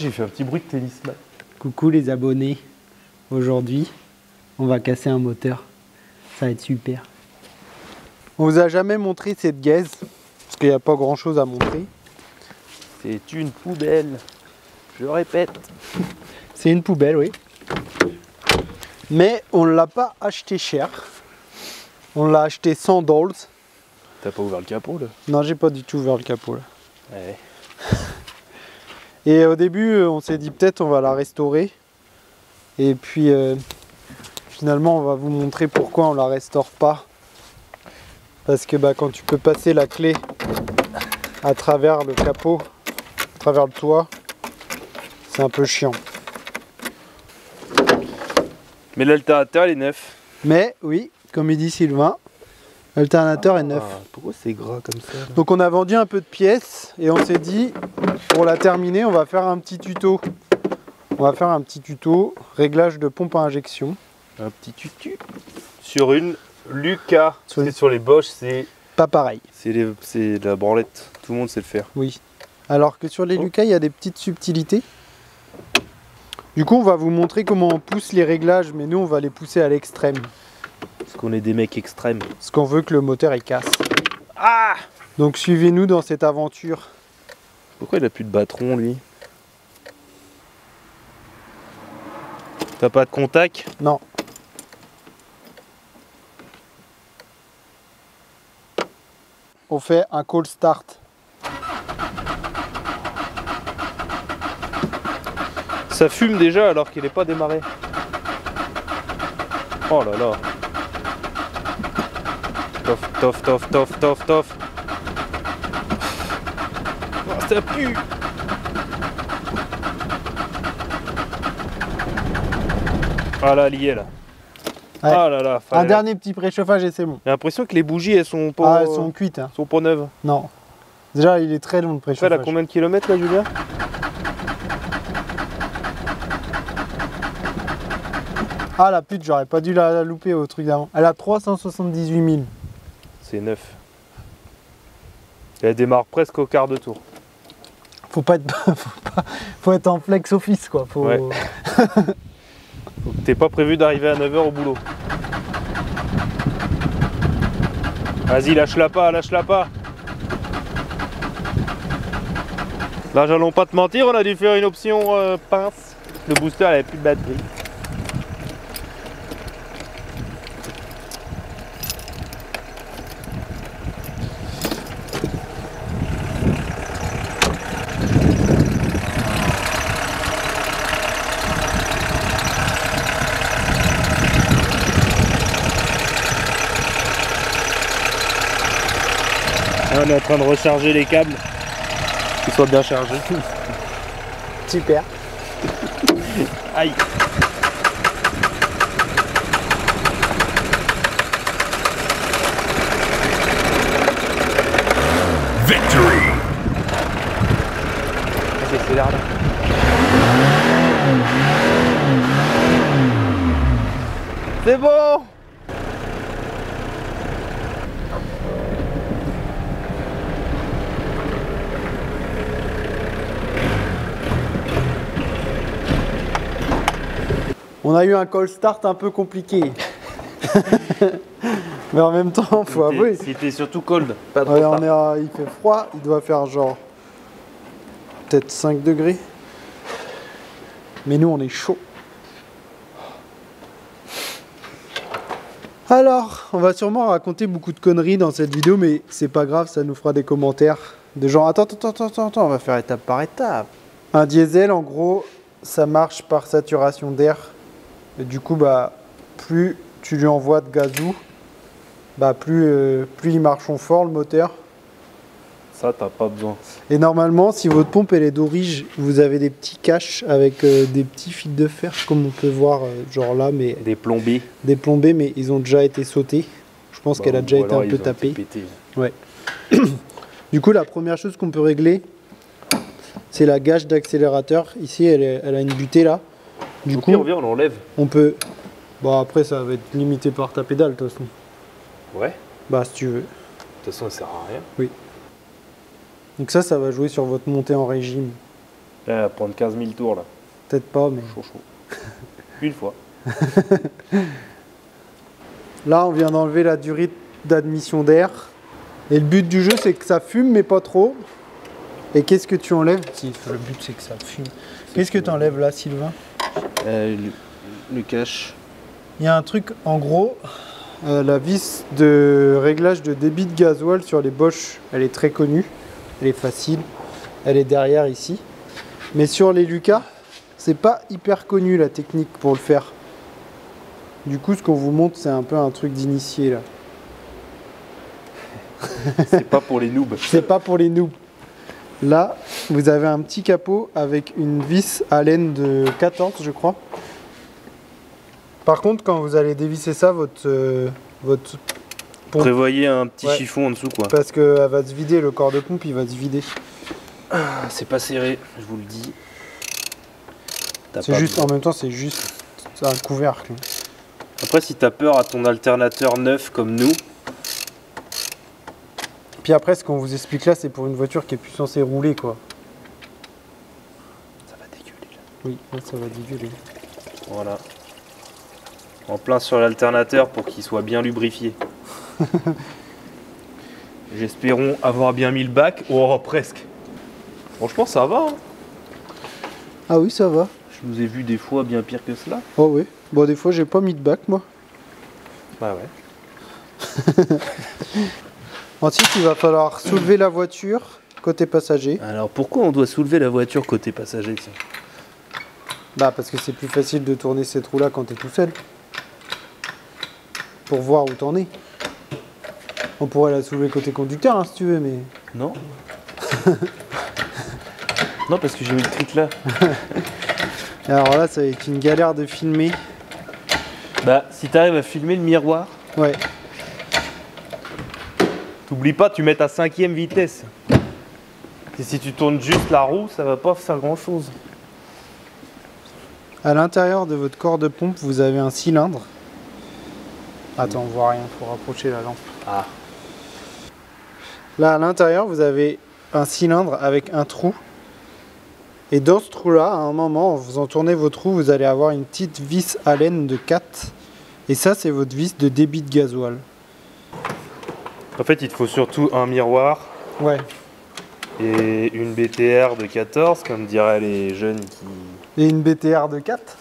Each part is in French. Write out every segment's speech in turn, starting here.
J'ai fait un petit bruit de tennis là. Coucou les abonnés. Aujourd'hui, on va casser un moteur. Ça va être super. On vous a jamais montré cette gaze, parce qu'il n'y a pas grand chose à montrer. C'est une poubelle. Je répète. C'est une poubelle, oui. Mais on ne l'a pas acheté cher. On l'a acheté 100 $. T'as pas ouvert le capot là? Non, j'ai pas du tout ouvert le capot là. Ouais. Et au début, on s'est dit peut-être on va la restaurer. Et puis finalement, on va vous montrer pourquoi on la restaure pas. Parce que bah, quand tu peux passer la clé à travers le capot, à travers le toit, c'est un peu chiant. Mais l'alternateur il est neuf. Mais oui, comme il dit Sylvain, l'alternateur est neuf. Pourquoi c'est gras comme ça là? Donc on a vendu un peu de pièces et on s'est dit, pour la terminer, on va faire un petit tuto. On va faire un petit tuto réglage de pompe à injection. Un petit tutu sur une Lucas. Sur Sur les Bosch, c'est Pas pareil. la branlette. Tout le monde sait le faire. Oui. Alors que sur les Lucas, il y a des petites subtilités. Du coup, on va vous montrer comment on pousse les réglages, mais nous, on va les pousser à l'extrême. Parce qu'on est des mecs extrêmes. Parce qu'on veut que le moteur, il casse. Ah! Donc suivez-nous dans cette aventure. Pourquoi il a plus de batteron lui? T'as pas de contact? Non. On fait un call start. Ça fume déjà alors qu'il n'est pas démarré. Oh là là. Tof, tof, tof, tof, tof, tof. Oh, ça pue. Ah là, elle y est là. Ouais. Ah là là. Un dernier petit préchauffage et c'est bon. J'ai l'impression que les bougies elles sont pas, Ah, elles sont cuites. Hein. sont pas neuves. Non. Déjà, il est très long le Elle préchauffage. a combien de kilomètres là, Julien? Ah la pute, j'aurais pas dû la louper au truc d'avant. Elle a 378 000. C'est neuf. Elle démarre presque au quart de tour. Faut pas être, faut être en flex office quoi. Faut... Ouais. T'es pas prévu d'arriver à 9 h au boulot. Vas-y, lâche-la pas, lâche-la pas. Là, j'allons pas te mentir, on a dû faire une option pince. Le booster, elle avait plus de batterie. Là, on est en train de recharger les câbles. Qu'ils soient bien chargés. Super. Aïe. Victory! Vas-y, accélère là. C'est bon! On a eu un call start un peu compliqué. Mais en même temps, faut avouer. C'était surtout cold. Pas trop Ouais, froid. il fait froid, il doit faire genre peut-être 5 degrés. Mais nous on est chaud. Alors, on va sûrement raconter beaucoup de conneries dans cette vidéo, mais c'est pas grave, ça nous fera des commentaires de genre attends, on va faire étape par étape. Un diesel, en gros, ça marche par saturation d'air. Et du coup, bah, plus tu lui envoies de gazou, bah, plus il marche fort le moteur. Ça, t'as pas besoin. Et normalement, si votre pompe elle est d'origine, vous avez des petits caches avec des petits fils de fer, comme on peut voir, genre là, mais Des plombés. des plombés, mais ils ont déjà été sautés. Je pense qu'elle a déjà été un peu tapée. Ouais. Du coup, la première chose qu'on peut régler, c'est la gage d'accélérateur. Ici, elle a une butée là. Du coup, on l'enlève. on peut. Bon, après, ça va être limité par ta pédale, de toute façon. Ouais. Bah, si tu veux. De toute façon, ça sert à rien. Donc ça va jouer sur votre montée en régime. Là, elle va prendre 15 000 tours là. Peut-être pas, mais... Chaud. Une fois. Là, on vient d'enlever la durée d'admission d'air. Et le but du jeu, c'est que ça fume, mais pas trop. Et qu'est-ce que tu enlèves? Si, le but, c'est que ça fume. Qu'est-ce que tu enlèves là, Sylvain? Le cache. Il y a un truc, en gros, la vis de réglage de débit de gasoil sur les Bosch, elle est très connue. Elle est facile. Elle est derrière ici. Mais sur les Lucas, c'est pas hyper connu la technique pour le faire. Du coup, ce qu'on vous montre, c'est un peu un truc d'initié là. C'est pas pour les noobs. C'est pas pour les noobs. Là, vous avez un petit capot avec une vis Allen de 14, je crois. Par contre, quand vous allez dévisser ça, votre pompe, Prévoyez un petit chiffon en dessous quoi. parce qu'elle va se vider, le corps de pompe, il va se vider. Ah, c'est pas serré, je vous le dis. C'est juste, en même temps, c'est juste un couvercle. Après, si t'as peur à ton alternateur neuf comme nous. Puis après, ce qu'on vous explique là, c'est pour une voiture qui est plus censée rouler, quoi. Ça va dégueuler là. Oui, là, ça va dégueuler. Voilà. En plein sur l'alternateur pour qu'il soit bien lubrifié. J'espérons avoir bien mis le bac. Oh, presque. Franchement, ça va. Hein. Ah oui, ça va. Je vous ai vu des fois bien pire que cela. Oh oui. Bon, des fois, j'ai pas mis de bac, moi. Bah ouais. Ensuite, il va falloir soulever la voiture côté passager. Alors, pourquoi on doit soulever la voiture côté passager tiens? Bah, parce que c'est plus facile de tourner cette roue-là quand t'es tout seul. Pour voir où t'en es. On pourrait la soulever côté conducteur, hein, si tu veux, mais... Non. Non, parce que j'ai mis le truc là. Alors là, ça va être une galère de filmer. Bah, si t'arrives à filmer le miroir, Ouais. t'oublies pas, tu mets ta 5e vitesse. Et si tu tournes juste la roue, ça va pas faire grand chose. À l'intérieur de votre corps de pompe, vous avez un cylindre. Attends, on voit rien, faut rapprocher la lampe. Ah. Là, à l'intérieur, vous avez un cylindre avec un trou. Et dans ce trou-là, à un moment, en faisant tourner votre roue, vous allez avoir une petite vis Allen de 4. Et ça, c'est votre vis de débit de gasoil. En fait, il te faut surtout un miroir Ouais. et une BTR de 14, comme diraient les jeunes qui... Et une BTR de 4.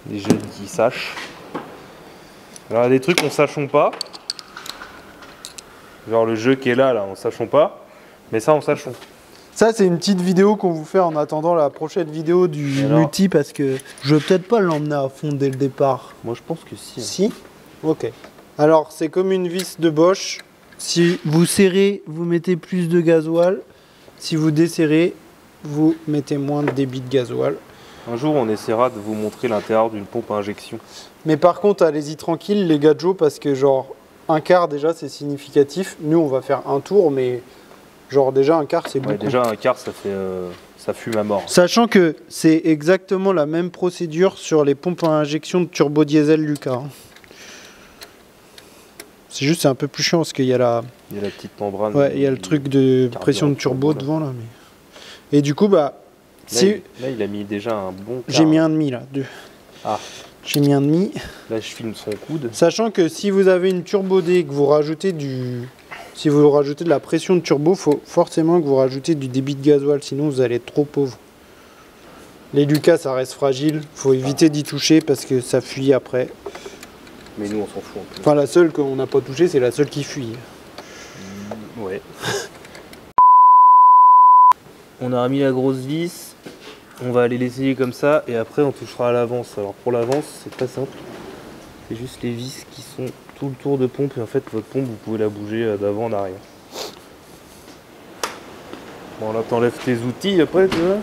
Les jeunes qui sachent. Alors, il y a des trucs qu'on sachons pas. Genre le jeu qui est là, on sachons pas. Mais ça, on sachons. Ça, c'est une petite vidéo qu'on vous fait en attendant la prochaine vidéo du multi, parce que je vais peut-être pas l'emmener à fond dès le départ. Moi, je pense que si. Hein. Si? Ok. Alors, c'est comme une vis de Bosch. Si vous serrez, vous mettez plus de gasoil. Si vous desserrez, vous mettez moins de débit de gasoil. Un jour, on essaiera de vous montrer l'intérieur d'une pompe à injection. Mais par contre, allez-y tranquille, les gadgets, parce que genre, un quart déjà, c'est significatif. Nous, on va faire un tour, mais genre déjà un quart, c'est beaucoup. Ouais, déjà un quart, ça fait, ça fume à mort. Sachant que c'est exactement la même procédure sur les pompes à injection de turbo diesel Lucas. Hein. C'est juste, c'est un peu plus chiant parce qu'il y a la... Il y a la petite membrane. Ouais, il y a le truc de pression de turbo devant là. Mais... Et du coup, bah... Là, il a mis déjà un bon quart. J'ai mis 1,5 là, 2. Ah. J'ai mis 1,5. Là, je filme son coude. Sachant que si vous avez une turbo D et que vous rajoutez du... Si vous rajoutez de la pression de turbo, faut forcément que vous rajoutez du débit de gasoil, sinon vous allez être trop pauvre. Les Lucas, ça reste fragile, faut éviter d'y toucher parce que ça fuit après. Mais nous, on s'en fout un peu. Enfin, la seule qu'on n'a pas touchée, c'est la seule qui fuit. Ouais. On a remis la grosse vis. On va aller l'essayer comme ça et après on touchera à l'avance. Alors pour l'avance, c'est très simple. C'est juste les vis qui sont tout le tour de pompe et en fait votre pompe vous pouvez la bouger d'avant en arrière. Bon là t'enlèves tes outils après tu vois.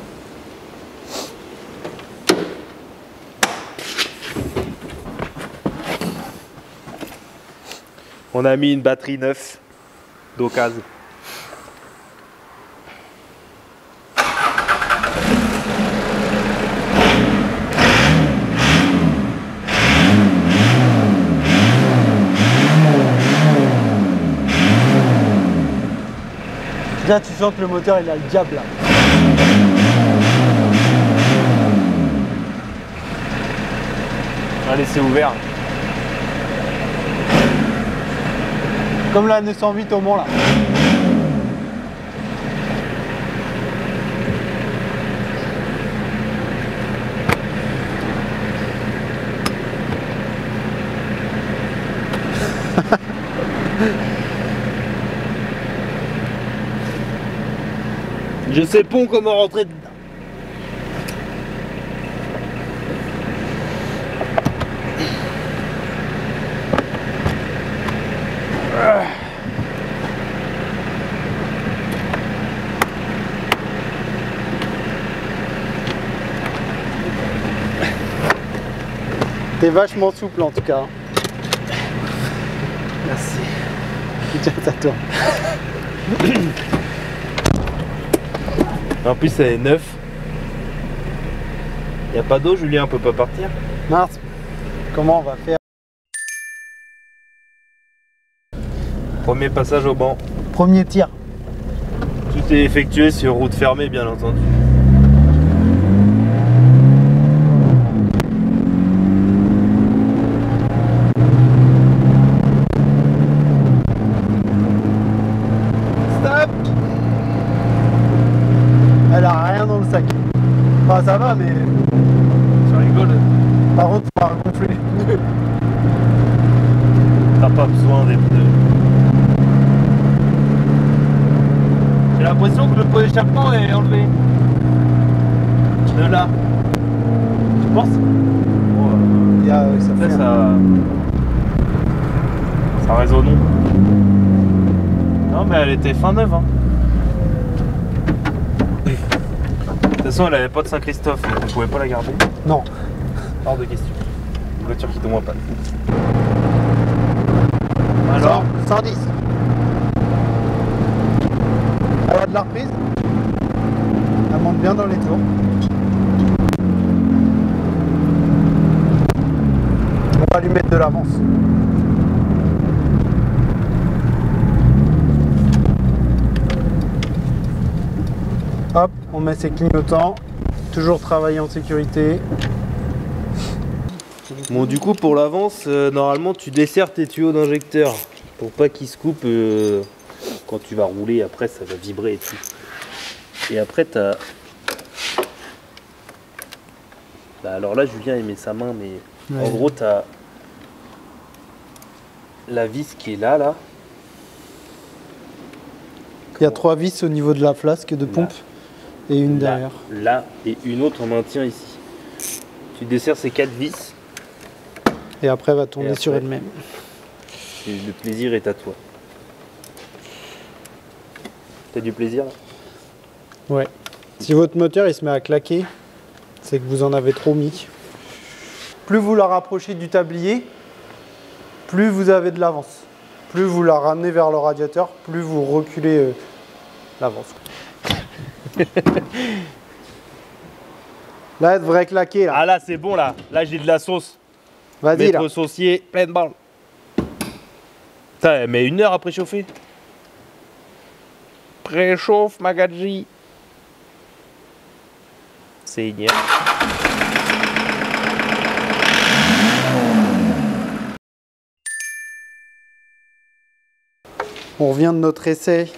On a mis une batterie neuve d'occasion. Là, tu sens que le moteur, il a le diable là. Allez, c'est ouvert. Comme la 908 au Mans là. Je sais pas comment rentrer dedans. T'es vachement souple en tout cas. Merci. Tiens, c'est à toi. En plus, elle est neuf. Y a pas d'eau, Julien, on peut pas partir. Mince. Comment on va faire? Premier passage au banc. Premier tir. Tout est effectué sur route fermée, bien entendu. Stop. Elle a rien dans le sac. Enfin, ça va, mais Ça rigole. par contre, faut pas gonfler les pneus. T'as pas besoin des pneus. J'ai l'impression que le pot d'échappement est enlevé. De là. Tu penses? Il y a, ça fait un- Ça résonne. Non, mais elle était fin neuve. Hein. De toute façon, elle avait pas de Saint-Christophe, donc on pouvait pas la garder. Non. Hors de question. Une voiture qui tombe en panne. 110. Elle a de la reprise. Elle monte bien dans les tours. On va lui mettre de l'avance. Hop, on met ses clignotants. Toujours travailler en sécurité. Bon, du coup, pour l'avance, normalement, tu desserres tes tuyaux d'injecteur pour pas qu'ils se coupent quand tu vas rouler. Après, ça va vibrer et tout. Et après, t'as. Bah, alors là, Julien, il met sa main, mais en gros, t'as la vis qui est là. Il y a 3 vis au niveau de la flasque de pompe et une Là, derrière. là, et une autre en maintien ici. Tu desserres ces 4 vis. Et après, elle va tourner Et après, sur elle-même. Et le plaisir est à toi. T'as du plaisir là? Ouais. Si votre moteur il se met à claquer, c'est que vous en avez trop mis. Plus vous la rapprochez du tablier, plus vous avez de l'avance. Plus vous la ramenez vers le radiateur, plus vous reculez l'avance. Là, elle devrait claquer. Là. Ah là, c'est bon là. Là, j'ai de la sauce. Vas-y, là. Maître saucier, pleine balle. Putain, elle met 1 heure à préchauffer. Préchauffe, Magadji. Seigneur. On revient de notre essai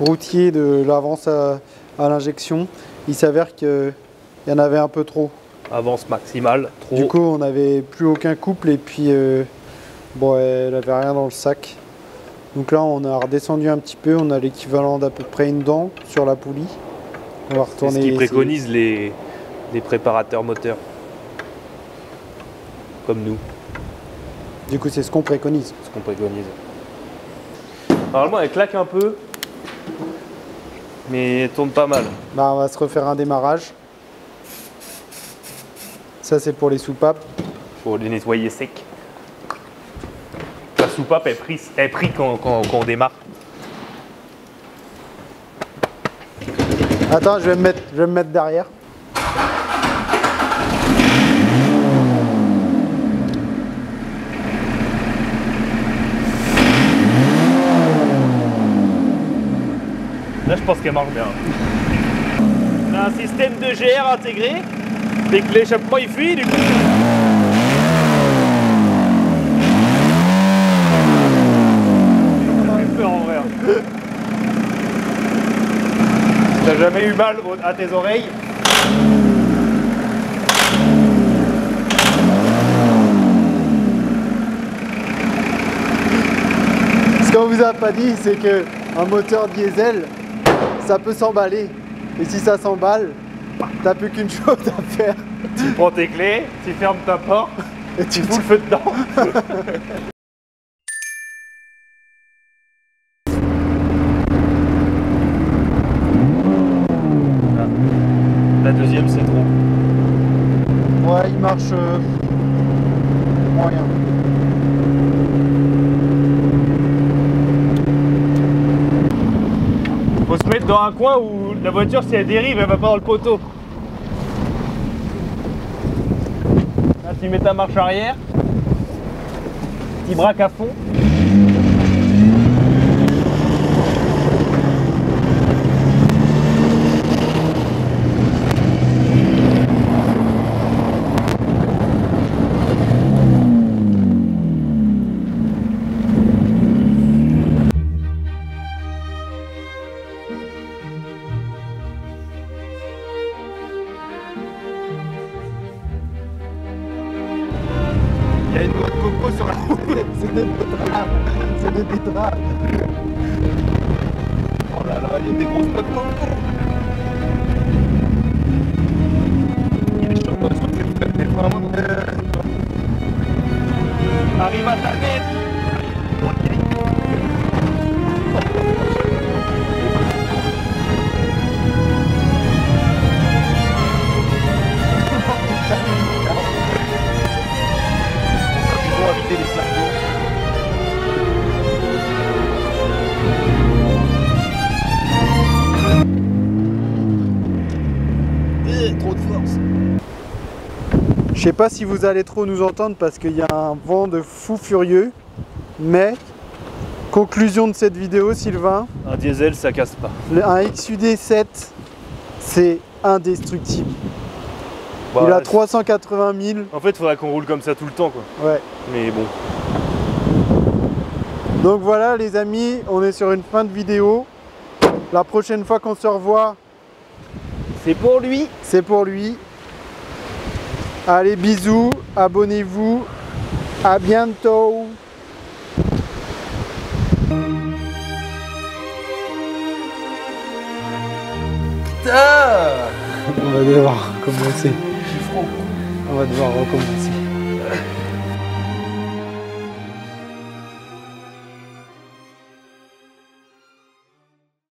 routier de l'avance à l'injection. Il s'avère qu'il y en avait un peu trop. Avance maximale, trop. Du coup, on n'avait plus aucun couple et puis bon, elle avait rien dans le sac. Donc là, on a redescendu un petit peu. On a l'équivalent d'à peu près une dent sur la poulie. On va C'est retourner. ce qu'ils essayer. préconisent les préparateurs moteurs. Comme nous, Du coup, c'est ce qu'on préconise. ce qu'on préconise. Normalement, elle claque un peu, mais elle tourne pas mal. Bah, on va se refaire un démarrage. Ça, c'est pour les soupapes. Faut les nettoyer secs. La soupape est prise quand on démarre. Attends, je vais me mettre derrière. Là, Là, je pense qu'elle marche bien. On a un système de GR intégré. Dès que l'échappement il fuit, du coup. On a eu peur en vrai. T'as jamais eu mal à tes oreilles? Ce qu'on vous a pas dit, c'est que un moteur diesel, ça peut s'emballer. Et si ça s'emballe, t'as plus qu'une chose à faire. Tu prends tes clés, tu fermes ta porte Et tu fous le feu dedans. La deuxième, c'est trop. Ouais, il marche moyen. Faut se mettre dans un coin où la voiture, si elle dérive, elle va pas dans le poteau. Là, tu mets ta marche arrière, tu braques à fond. Il y a une noix de coco sur la route. C'est des betteraves. C'est des betteraves. Oh là là, il y a des grosses noix de coco. Il est chaud, c'est vraiment... Arrive à ta tête. Éviter les sliders. Trop de force. Je sais pas si vous allez trop nous entendre parce qu'il y a un vent de fou furieux. Mais, conclusion de cette vidéo, Sylvain. Un diesel, ça casse pas. Un XUD 7, c'est indestructible. Bah, il a 380 000. En fait, il faudra qu'on roule comme ça tout le temps, quoi. Ouais. Mais bon. Donc voilà les amis, on est sur une fin de vidéo. La prochaine fois qu'on se revoit, C'est pour lui. c'est pour lui. Allez, bisous, abonnez-vous. À bientôt. Putain! On va devoir recommencer. On va devoir recommencer.